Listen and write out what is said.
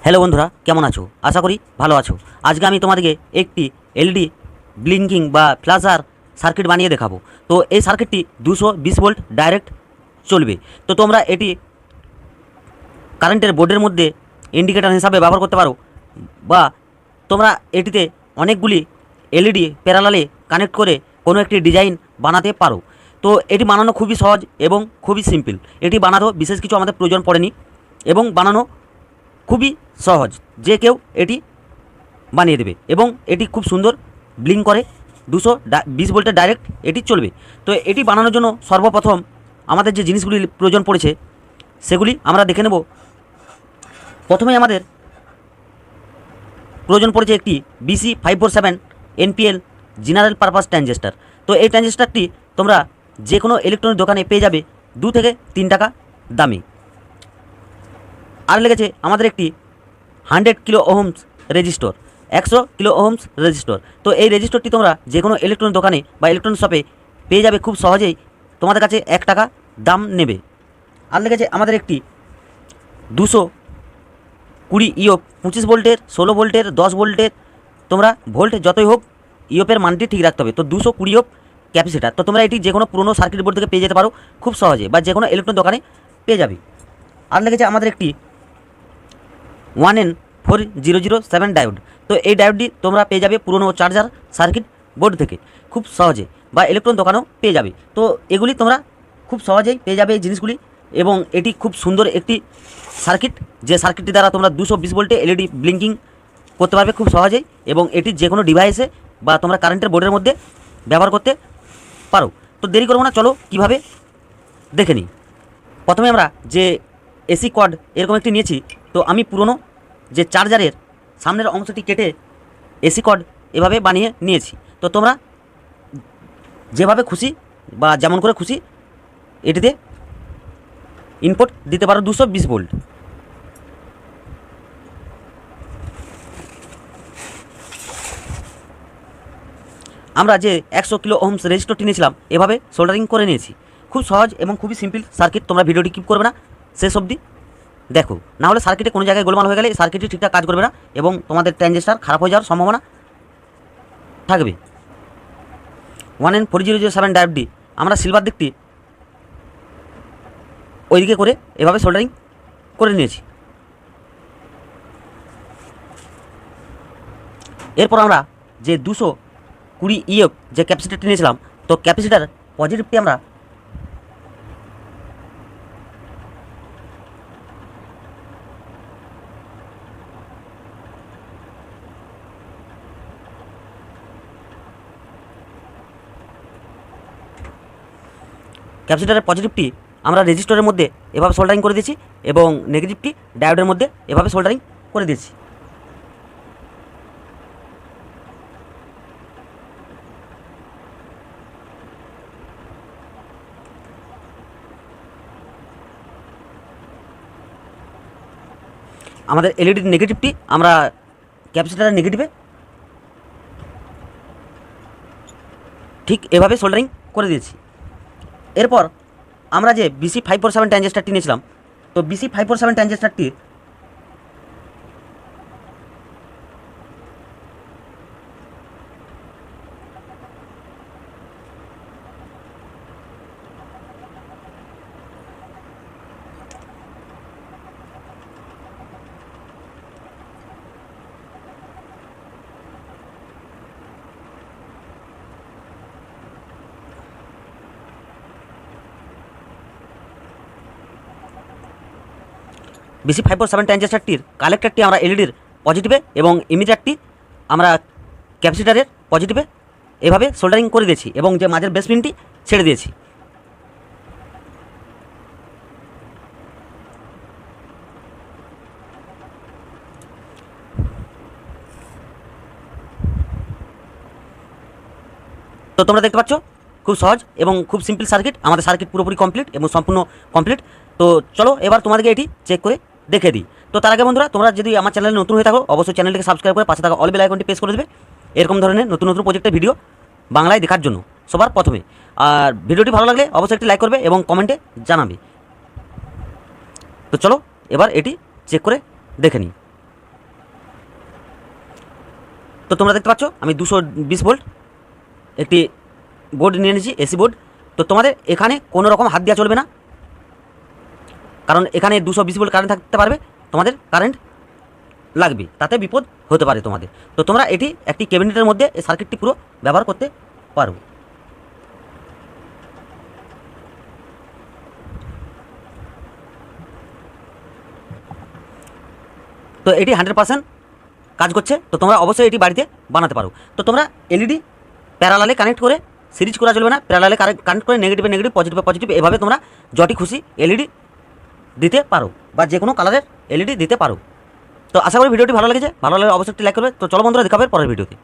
Hello বন্ধুরা, কেমন আছো? আশা করি ভালো আছো। আজকে আমি তোমাদেরকে একটি এলইডি ব্লিঙ্কিং বা ফ্ল্যাশার সার্কিট বানিয়ে দেখাবো। তো এই সার্কিটটি 220 ভোল্ট ডাইরেক্ট চলবে। তো তোমরা এটি কারেন্টের বোর্ডের মধ্যে ইন্ডিকেটর হিসাবে ব্যবহার করতে পারো, বা তোমরা এটিতে অনেকগুলি এলইডি প্যারালালে কানেক্ট করে কোনো একটি ডিজাইন বানাতে পারো। তো এটি বানানো খুবই সহজ এবং খুবই সিম্পল। এটি বানানো বিশেষ কিছু আমাদের প্রয়োজন পড়েনি এবং বানানো খুবই সহজ, যে কেউ এটি বানিয়ে দেবে এবং এটি খুব সুন্দর ব্লিঙ্ক করে। 220 ভোল্টের ডাইরেক্ট এটি চলবে। তো এটি বানানোর জন্য সর্বপ্রথম আমাদের যে জিনিসগুলি প্রয়োজন পড়েছে সেগুলি আমরা দেখে নেব। প্রথমেই আমাদের প্রয়োজন পড়েছে একটি BC547 NPL general purpose transistor. তো এই ট্রানজিস্টারটি তোমরা যে কোনো ইলেকট্রনিক দোকানে পেয়ে যাবে 2 থেকে 3 টাকা দামি। আর লেগেছে আমাদের একটি 100 kilo Ohm's resistor, 100 kilo Ohm's resistor. তো এই রেজিস্টরটি তোমরা যে কোনো ইলেকট্রনিক দোকানে বা ইলেকট্রনিক শপে পেয়ে যাবে খুব সহজেই, তোমাদের কাছে 1 টাকা দাম নেবে। আর লেগেছে আমাদের একটি 220 ইওপ 25 ভোল্টের, 16 ভোল্টের, 10 ভোল্টের, তোমরা ভোল্ট যতই হোক ইওপের মানটি ঠিক রাখতে হবে। তো 220 ইওপ ক্যাপাসিটার। তো তোমরা এটি যে কোনো পুরোনো সার্কিট বোর্ড থেকে পেয়ে যেতে পারো খুব সহজে, বা যে কোনো ইলেকট্রনিক দোকানে পেয়ে যাবে। আর লেগেছে আমাদের একটি 1N4007 ডায়োড। তো এই ডায়োডটি তোমরা পেয়ে যাবে পুরনো চার্জার সার্কিট বোর্ড থেকে খুব সহজে, বা ইলেকট্রন দোকানেও পেয়ে যাবে। তো এগুলি তোমরা খুব সহজেই পেয়ে যাবে এই জিনিসগুলি। এবং এটি খুব সুন্দর একটি সার্কিট, যে সার্কিটটি দ্বারা তোমরা 220 ভোল্টে এলইডি ব্লিঙ্কিং করতে পারবে খুব সহজেই, এবং এটি যে কোনো ডিভাইসে বা তোমরা কারেন্টের বোর্ডের মধ্যে ব্যবহার করতে পারো। তো দেরি করবো না, চলো কীভাবে দেখে নিই। প্রথমে আমরা যে এসি কর্ড এরকম একটি নিয়েছি। তো আমি পুরনো যে চার্জারের সামনের অংশটি কেটে এসি কর্ড এভাবে বানিয়ে নিয়েছি। তো তোমরা যেভাবে খুশি বা যেমন করে খুশি এটিতে ইনপুট দিতে পারো 220 ভোল্ট। আমরা যে 100 কিলো ওহমস রেজিস্টরটি নিয়েছিলাম এভাবে সোল্ডারিং করে নিয়েছি। খুব সহজ এবং খুবই সিম্পল সার্কিট। তোমরা ভিডিওটি কিপ করবে না, শেষ অবধি দেখো, না হলে সার্কিটে কোনো জায়গায় গোলমাল হয়ে গেলে সার্কিটটি ঠিকঠাক কাজ করবে না এবং তোমাদের ট্রানজিস্টার খারাপ হয়ে যাওয়ার সম্ভাবনা থাকবে। 1N4007 ডায়োডটি আমরা সিলভার দিকটি ওইদিকে করে এভাবে সোল্ডারিং করে নিয়েছি। এরপর আমরা যে 220 ইওপ যে ক্যাপাসিটারটি নিয়েছিলাম, তো ক্যাপাসিটার পজিটিভটি আমরা ক্যাপাসিটারের পজিটিভটি আমরা রেজিস্টরের মধ্যে এভাবে সোল্ডারিং করে দিয়েছি এবং নেগেটিভটি ডায়োডের মধ্যে এভাবে সোল্ডারিং করে দিয়েছি। আমাদের এলইডির নেগেটিভটি আমরা ক্যাপাসিটারের নেগেটিভে ঠিক এভাবে সোল্ডারিং করে দিয়েছি। এরপর আমরা যে BC547 ট্রানজিস্টারটি নিয়েছিলাম, তো BC547 ট্রানজিস্টারটি BC547 ট্রানজিস্টারটির কালেক্টরটি আমরা এলইডির পজিটিভে এবং ইমিটারটি আমরা ক্যাপাসিটারের পজিটিভে এভাবে সোল্ডারিং করে দিয়েছি এবং যে মাঝের বেসপিনটি ছেড়ে দিয়েছি। তো তোমরা দেখতে পাচ্ছ খুব সহজ এবং খুব সিম্পল সার্কিট। আমাদের সার্কিট পুরোপুরি কমপ্লিট এবং সম্পূর্ণ কমপ্লিট। তো চলো এবার তোমাদেরকে এটি চেক করে দেখে দিই। তো তার আগে বন্ধুরা, তোমরা যদি আমার চ্যানেলে নতুন হয়ে থাকো অবশ্যই চ্যানেলটিকে সাবস্ক্রাইব করে পাশে থাকা অল বেল আইকনটি প্রেস করে দেবে এরকম ধরনের নতুন নতুন প্রজেক্টের ভিডিও বাংলায় দেখার জন্য সবার প্রথমে। আর ভিডিওটি ভালো লাগলে অবশ্যই একটি লাইক করবে এবং কমেন্টে জানাবে। তো চলো এবার এটি চেক করে দেখে নিই। তো তোমরা দেখতে পাচ্ছ আমি 220 ভোল্ট একটি বোর্ড নিয়ে নিয়েছি, এসি বোর্ড। তো তোমাদের এখানে কোনো রকম হাত দেওয়া চলবে না, কারণ এখানে 220 ভোল্ট কারেন্ট থাকতে পারবে, তোমাদের কারেন্ট লাগবে, তাতে বিপদ হতে পারে তোমাদের। তো তোমরা এটি একটি ক্যাবিনেটের মধ্যে এই সার্কিটটি পুরো ব্যবহার করতে পারো। তো এটি 100% কাজ করছে। তো তোমরা অবশ্যই এটি বাড়িতে বানাতে পারো। তো তোমরা এলইডি প্যারালালে কানেক্ট করে, সিরিজ করা চলবে না, প্যারালালে কানেক্ট করে নেগেটিভে নেগেটিভ, পজিটিভে পজিটিভ, এভাবে তোমরা যটি খুশি এলইডি দিতে পারো বা যে কোনো কালারের এলইডি দিতে পারো। তো আশা করি ভিডিওটি ভালো লেগেছে, ভালো লাগলে অবশ্যই একটি লাইক করবে। তো চলো বন্ধুরা, দেখা হবে পরের ভিডিওতে।